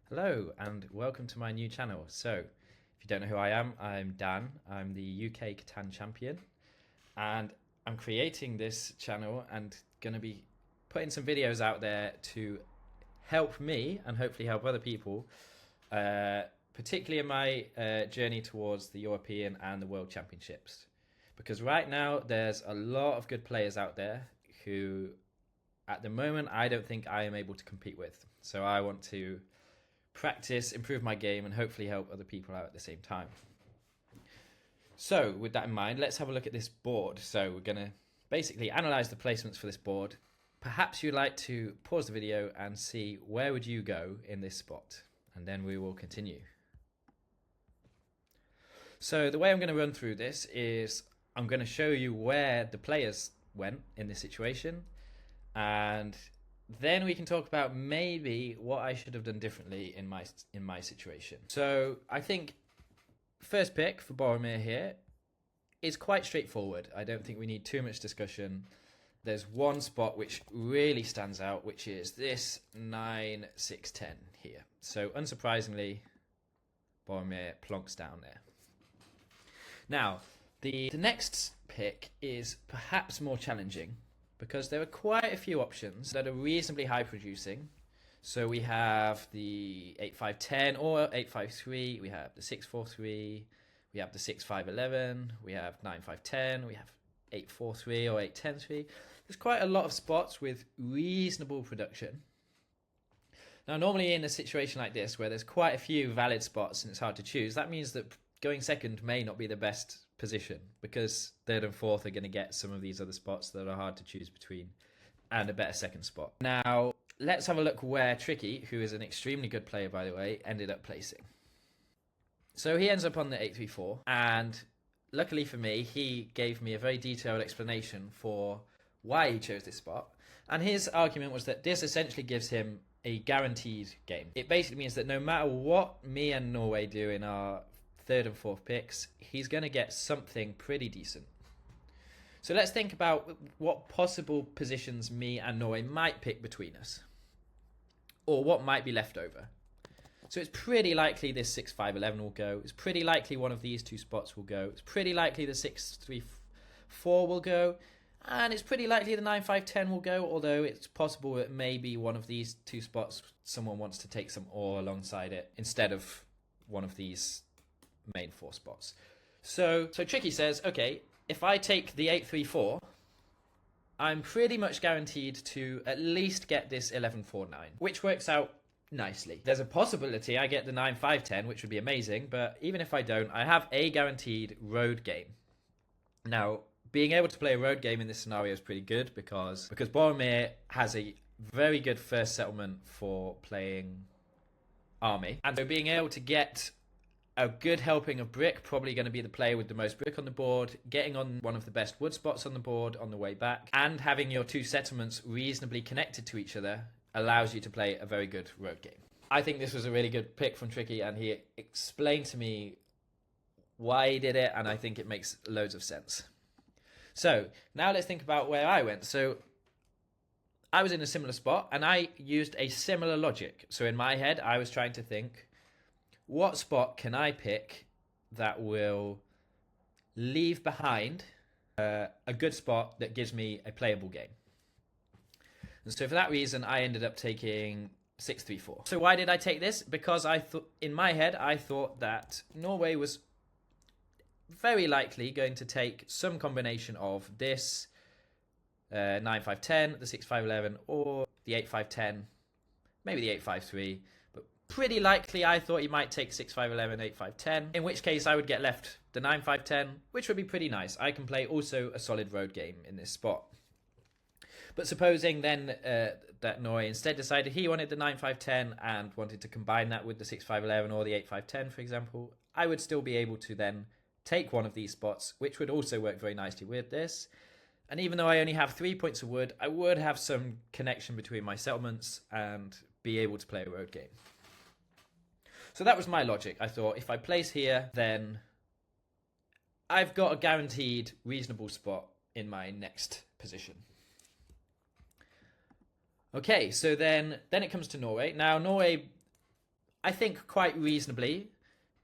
Hello and welcome to my new channel. So, if you don't know who I am, I'm Dan. I'm the UK Catan champion, and I'm creating this channel and going to be putting some videos out there to help me and hopefully help other people, particularly in my journey towards the European and the World Championships. Because right now, there's a lot of good players out there who, at the moment, I don't think I am able to compete with. So, I want to practice, improve my game, and hopefully help other people out at the same time. So, with that in mind, let's have a look at this board. So, we're going to basically analyze the placements for this board. Perhaps you'd like to pause the video and see where would you go in this spot, and then we will continue. So, the way I'm going to run through this is I'm going to show you where the players went in this situation, and then we can talk about maybe what I should have done differently in my situation. So I think first pick for Boromir here is quite straightforward. I don't think we need too much discussion. There's one spot which really stands out, which is this 9, 6, 10 here. So unsurprisingly, Boromir plonks down there. Now, the next pick is perhaps more challenging, because there are quite a few options that are reasonably high producing. So we have the 8-5-10 or 8-5-3, we have the 6-4-3, we have the 6-5-11, we have 9-5-10, we have 8-4-3 or 8-10-3. There's quite a lot of spots with reasonable production. Now, normally in a situation like this, where there's quite a few valid spots and it's hard to choose, that means that going second may not be the best position, because third and fourth are going to get some of these other spots that are hard to choose between and a better second spot. Now, let's have a look where Tricky, who is an extremely good player by the way, ended up placing. So he ends up on the 8-3-4, and luckily for me, he gave me a very detailed explanation for why he chose this spot. And his argument was that this essentially gives him a guaranteed game. It basically means that no matter what me and Norway do in our third and fourth picks, he's going to get something pretty decent. So let's think about what possible positions me and Norway might pick between us, or what might be left over. So it's pretty likely this 6-5-11 will go. It's pretty likely one of these two spots will go. It's pretty likely the 6-3-4 will go. And it's pretty likely the 9-5-10 will go, although it's possible that maybe one of these two spots someone wants to take some ore alongside it instead of one of these main four spots. So Tricky says, okay, if I take the 8-3-4, I'm pretty much guaranteed to at least get this 11-4-9, which works out nicely. There's a possibility I get the 9-5-10, which would be amazing, but even if I don't, I have a guaranteed road game. Now, being able to play a road game in this scenario is pretty good because Boromir has a very good first settlement for playing army, and so being able to get a good helping of brick, probably going to be the player with the most brick on the board, getting on one of the best wood spots on the board on the way back, and having your two settlements reasonably connected to each other allows you to play a very good road game. I think this was a really good pick from Tricky, and he explained to me why he did it, and I think it makes loads of sense. So now let's think about where I went. So I was in a similar spot, and I used a similar logic. So in my head, I was trying to think, what spot can I pick that will leave behind a good spot that gives me a playable game? And so for that reason, I ended up taking 6-3-4. So why did I take this? Because I thought, in my head, I thought that Norway was very likely going to take some combination of this 9-5-10, the 6-5-11, or the 8-5-10, maybe the 8-5-3. Pretty likely I thought he might take 6-5-11, 8-5-10, in which case I would get left the 9-5-10, which would be pretty nice. I can play also a solid road game in this spot. But supposing then that Norway instead decided he wanted the 9-5-10 and wanted to combine that with the 6-5-11 or the 8-5-10, for example, I would still be able to then take one of these spots, which would also work very nicely with this. And even though I only have 3 points of wood, I would have some connection between my settlements and be able to play a road game. So that was my logic. I thought if I place here, then I've got a guaranteed reasonable spot in my next position. Okay, so then it comes to Norway. Now, Norway, I think quite reasonably,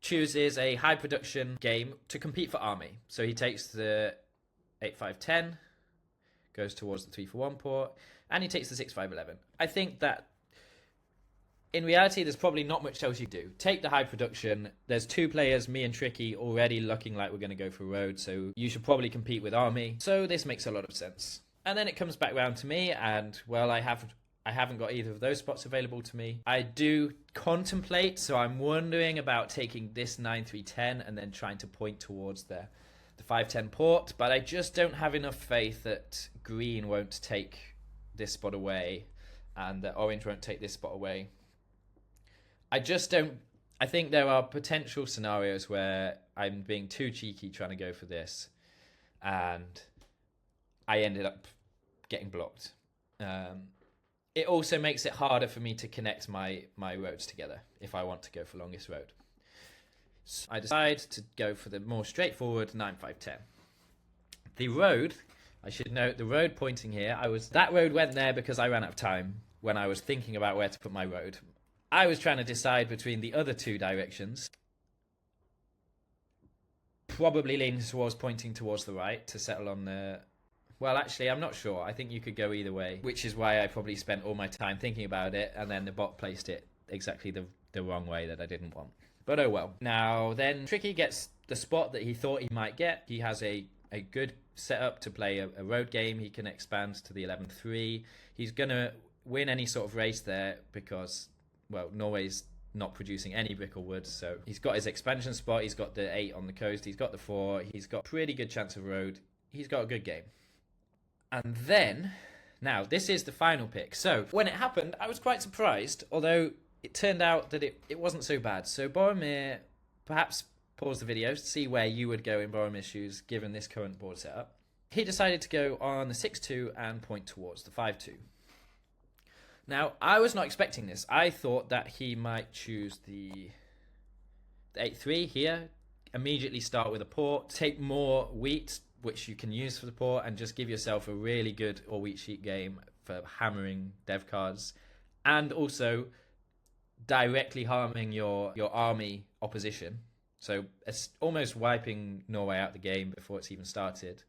chooses a high production game to compete for army. So he takes the 8-5-10, goes towards the 3-for-1 port, and he takes the 6-5-11. I think that in reality, there's probably not much else you do. Take the high production. There's two players, me and Tricky, already looking like we're going to go for road, so you should probably compete with army. So this makes a lot of sense. And then it comes back round to me, and well, I haven't got either of those spots available to me. I do contemplate, so I'm wondering about taking this 9-3-10 and then trying to point towards the 5-10 port, but I just don't have enough faith that green won't take this spot away and that orange won't take this spot away. I just don't. I think there are potential scenarios where I'm being too cheeky trying to go for this, and I ended up getting blocked. It also makes it harder for me to connect my roads together if I want to go for longest road. So I decide to go for the more straightforward 9-5-10. The road, I should note, the road pointing here, that road went there because I ran out of time when I was thinking about where to put my road. I was trying to decide between the other two directions. Probably leaning towards pointing towards the right to settle on the... Well, actually, I'm not sure. I think you could go either way, which is why I probably spent all my time thinking about it, and then the bot placed it exactly the wrong way that I didn't want. But oh well. Now, then Tricky gets the spot that he thought he might get. He has a good setup to play a road game. He can expand to the 11-3. He's going to win any sort of race there because... Well, Norway's not producing any brick or wood, so he's got his expansion spot, he's got the 8 on the coast, he's got the 4, he's got a pretty good chance of road, he's got a good game. And then, now, this is the final pick. So, when it happened, I was quite surprised, although it turned out that it wasn't so bad. So, Boromir, perhaps pause the video to see where you would go in Boromir's shoes, given this current board setup. He decided to go on the 6-2 and point towards the 5-2. Now, I was not expecting this. I thought that he might choose the 8-3 here, immediately start with a port, take more wheat, which you can use for the port, and just give yourself a really good all wheat sheet game for hammering dev cards, and also directly harming your army opposition. So it's almost wiping Norway out the game before it's even started.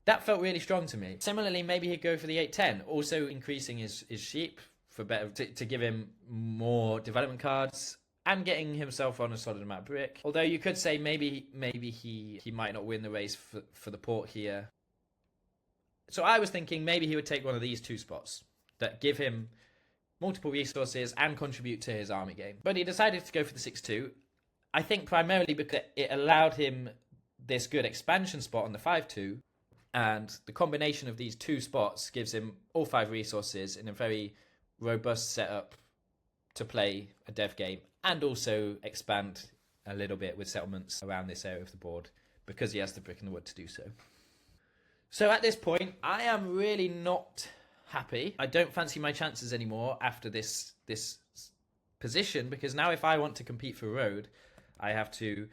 That felt really strong to me. Similarly, maybe he'd go for the 8-10, also increasing his sheep for better to give him more development cards and getting himself on a solid amount of brick. Although you could say maybe he might not win the race for the port here. So I was thinking maybe he would take one of these two spots that give him multiple resources and contribute to his army game. But he decided to go for the 6-2. I think primarily because it allowed him this good expansion spot on the 5-2. And the combination of these two spots gives him all 5 resources in a very robust setup to play a dev game and also expand a little bit with settlements around this area of the board because he has the brick and the wood to do so. So at this point, I am really not happy. I don't fancy my chances anymore after this position, because now if I want to compete for road, I have to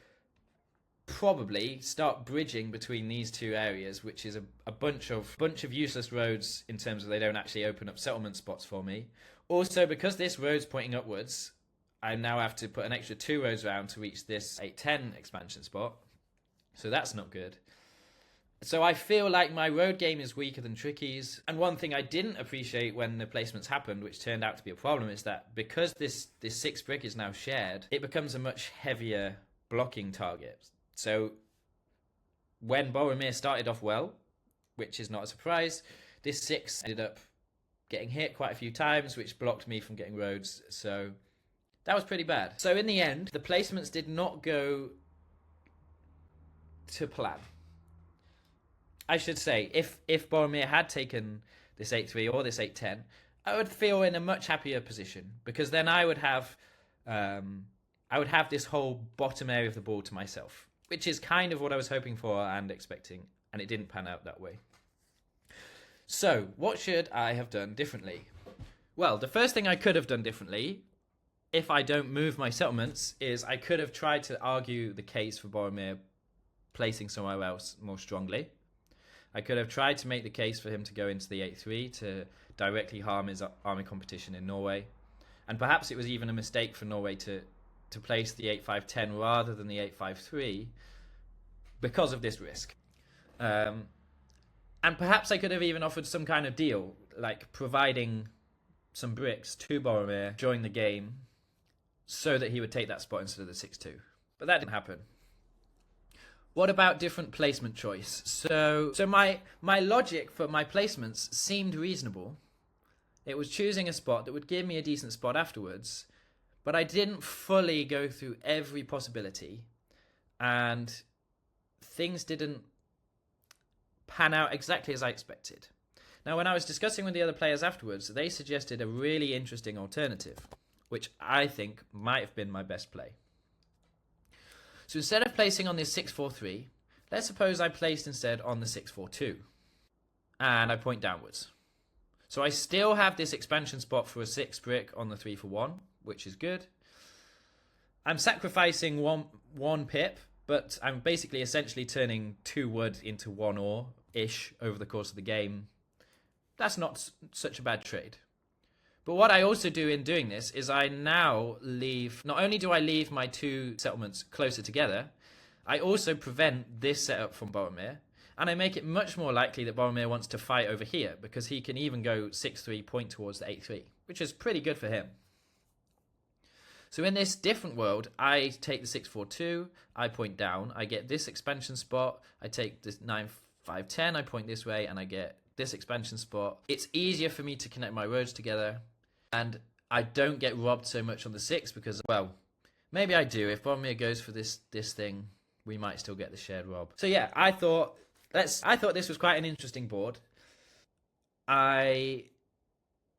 probably start bridging between these two areas, which is a bunch of useless roads in terms of they don't actually open up settlement spots for me. Also, because this road's pointing upwards, I now have to put an extra 2 roads around to reach this 8-10 expansion spot. So that's not good. So I feel like my road game is weaker than Tricky's. And one thing I didn't appreciate when the placements happened, which turned out to be a problem, is that because this 6 brick is now shared, it becomes a much heavier blocking target. So when Boromir started off well, which is not a surprise, this 6 ended up getting hit quite a few times, which blocked me from getting roads. So that was pretty bad. So in the end, the placements did not go to plan. I should say, if Boromir had taken this 8-3 or this 8-10, I would feel in a much happier position, because then I would have this whole bottom area of the board to myself, which is kind of what I was hoping for and expecting, and it didn't pan out that way. So, what should I have done differently? Well, the first thing I could have done differently, if I don't move my settlements, is I could have tried to argue the case for Boromir placing somewhere else more strongly. I could have tried to make the case for him to go into the 8-3 to directly harm his army competition in Norway. And perhaps it was even a mistake for Norway to to place the 8-5-10 rather than the 8-5-3 because of this risk. And perhaps I could have even offered some kind of deal, like providing some bricks to Boromir during the game so that he would take that spot instead of the 6-2. But that didn't happen. What about different placement choice? So my logic for my placements seemed reasonable. It was choosing a spot that would give me a decent spot afterwards, but I didn't fully go through every possibility, and things didn't pan out exactly as I expected. Now, when I was discussing with the other players afterwards, they suggested a really interesting alternative, which I think might have been my best play. So instead of placing on this 6-4-3, let's suppose I placed instead on the 6-4-2, and I point downwards. So I still have this expansion spot for a 6 brick on the 3-for-1, which is good. I'm sacrificing one pip, but I'm basically essentially turning 2 wood into 1 ore-ish over the course of the game. That's not such a bad trade. But what I also do in doing this is I now leave, not only do I leave my 2 settlements closer together, I also prevent this setup from Boromir, and I make it much more likely that Boromir wants to fight over here, because he can even go 6-3, point towards the 8-3, which is pretty good for him. So in this different world, I take the 6-4-2, I point down, I get this expansion spot, I take this 9-5-10, I point this way, and I get this expansion spot. It's easier for me to connect my roads together, and I don't get robbed so much on the 6 because, well, maybe I do. If Boromir goes for this thing, we might still get the shared rob. So yeah, I thought this was quite an interesting board. I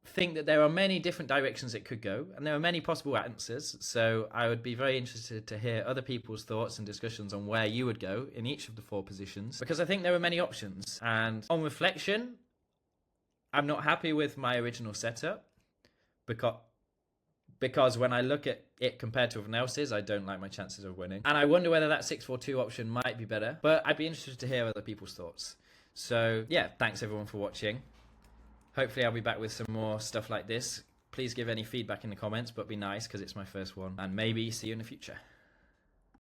think that there are many different directions it could go, and there are many possible answers, so I would be very interested to hear other people's thoughts and discussions on where you would go in each of the 4 positions, because I think there are many options, and on reflection, I'm not happy with my original setup, because when I look at it compared to everyone else's, I don't like my chances of winning, and I wonder whether that 6-4-2 option might be better, but I'd be interested to hear other people's thoughts. So yeah, thanks everyone for watching. Hopefully I'll be back with some more stuff like this. Please give any feedback in the comments, but be nice because it's my first one. And maybe see you in the future.